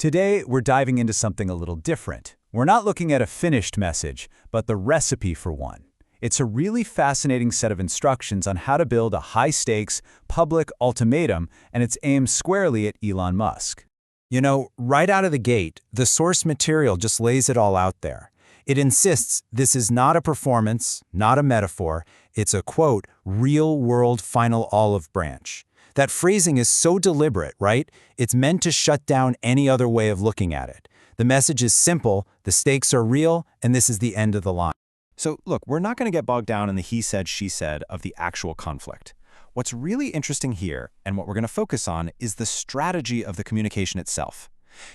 Today, we're diving into something a little different. We're not looking at a finished message, but the recipe for one. It's a really fascinating set of instructions on how to build a high-stakes, public ultimatum, and it's aimed squarely at Elon Musk. You know, right out of the gate, the source material just lays it all out there. It insists this is not a performance, not a metaphor. It's a, quote, real-world final olive branch. That phrasing is so deliberate, right? It's meant to shut down any other way of looking at it. The message is simple, the stakes are real, and this is the end of the line. So look, we're not going to get bogged down in the he said, she said of the actual conflict. What's really interesting here, and what we're going to focus on, is the strategy of the communication itself.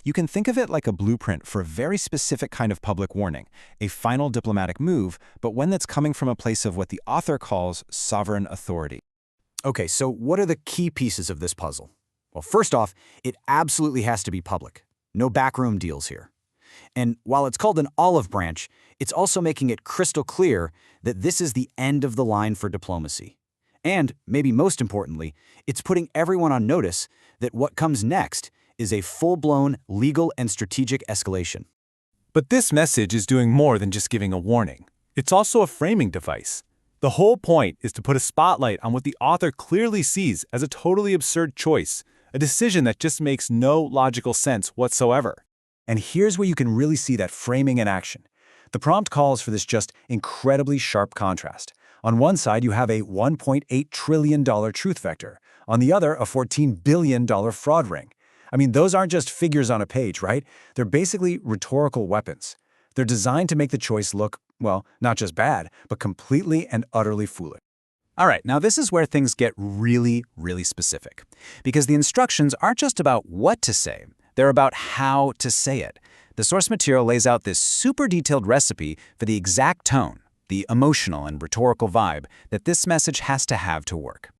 You can think of it like a blueprint for a very specific kind of public warning, a final diplomatic move, but one that's coming from a place of what the author calls sovereign authority. Okay, so what are the key pieces of this puzzle? Well, first off, it absolutely has to be public. No backroom deals here. And while it's called an olive branch, it's also making it crystal clear that this is the end of the line for diplomacy. And, maybe most importantly, it's putting everyone on notice that what comes next is a full-blown legal and strategic escalation. But this message is doing more than just giving a warning. It's also a framing device. The whole point is to put a spotlight on what the author clearly sees as a totally absurd choice, a decision that just makes no logical sense whatsoever. And here's where you can really see that framing in action. The prompt calls for this just incredibly sharp contrast. On one side, you have a $1.8 trillion truth vector. On the other, a $14 billion fraud ring. I mean, those aren't just figures on a page, right? They're basically rhetorical weapons. They're designed to make the choice look, well, not just bad, but completely and utterly foolish. All right, now this is where things get really, really specific. Because the instructions aren't just about what to say, they're about how to say it. The source material lays out this super detailed recipe for the exact tone, the emotional and rhetorical vibe that this message has to have to work.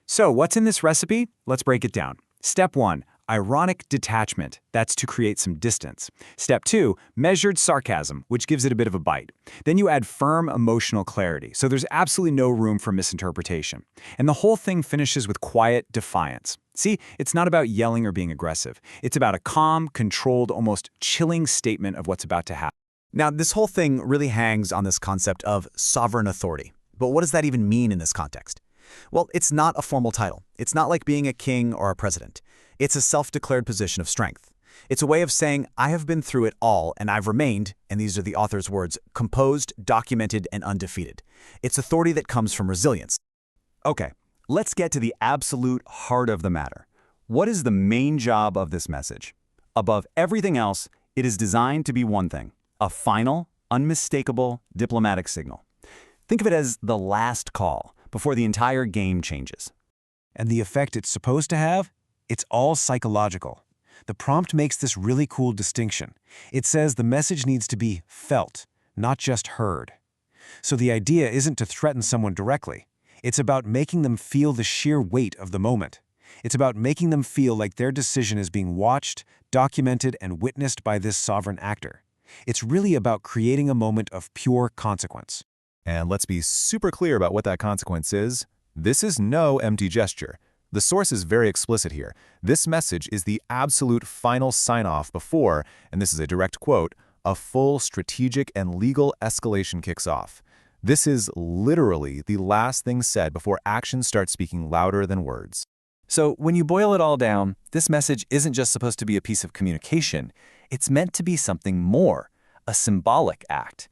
So what's in this recipe? Let's break it down. Step 1. Ironic detachment. That's to create some distance. Step 2, measured sarcasm, which gives it a bit of a bite. Then you add firm emotional clarity, so there's absolutely no room for misinterpretation. And the whole thing finishes with quiet defiance. See, it's not about yelling or being aggressive. It's about a calm, controlled, almost chilling statement of what's about to happen. Now, this whole thing really hangs on this concept of sovereign authority. But what does that even mean in this context? Well, it's not a formal title. It's not like being a king or a president. It's a self-declared position of strength. It's a way of saying, I have been through it all, and I've remained, and these are the author's words, composed, documented, and undefeated. It's authority that comes from resilience. Okay, let's get to the absolute heart of the matter. What is the main job of this message? Above everything else, it is designed to be one thing: a final, unmistakable diplomatic signal. Think of it as the last call before the entire game changes. And the effect it's supposed to have? It's all psychological. The prompt makes this really cool distinction. It says the message needs to be felt, not just heard. So the idea isn't to threaten someone directly. It's about making them feel the sheer weight of the moment. It's about making them feel like their decision is being watched, documented, and witnessed by this sovereign actor. It's really about creating a moment of pure consequence. And let's be super clear about what that consequence is. This is no empty gesture. The source is very explicit here. This message is the absolute final sign-off before, and this is a direct quote, a full strategic and legal escalation kicks off. This is literally the last thing said before actions start speaking louder than words. So when you boil it all down, this message isn't just supposed to be a piece of communication. It's meant to be something more, a symbolic act.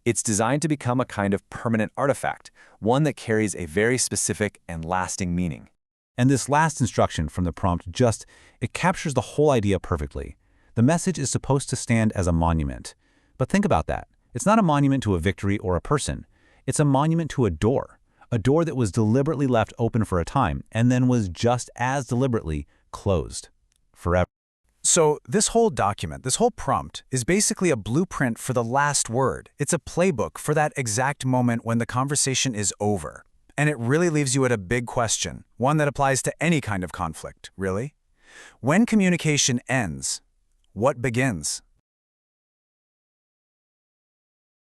It's designed to become a kind of permanent artifact, one that carries a very specific and lasting meaning. And this last instruction from the prompt it captures the whole idea perfectly. The message is supposed to stand as a monument. But think about that. It's not a monument to a victory or a person. It's a monument to a door that was deliberately left open for a time and then was just as deliberately closed forever. So this whole document, this whole prompt, is basically a blueprint for the last word. It's a playbook for that exact moment when the conversation is over. And it really leaves you at a big question, one that applies to any kind of conflict, really. When communication ends, what begins?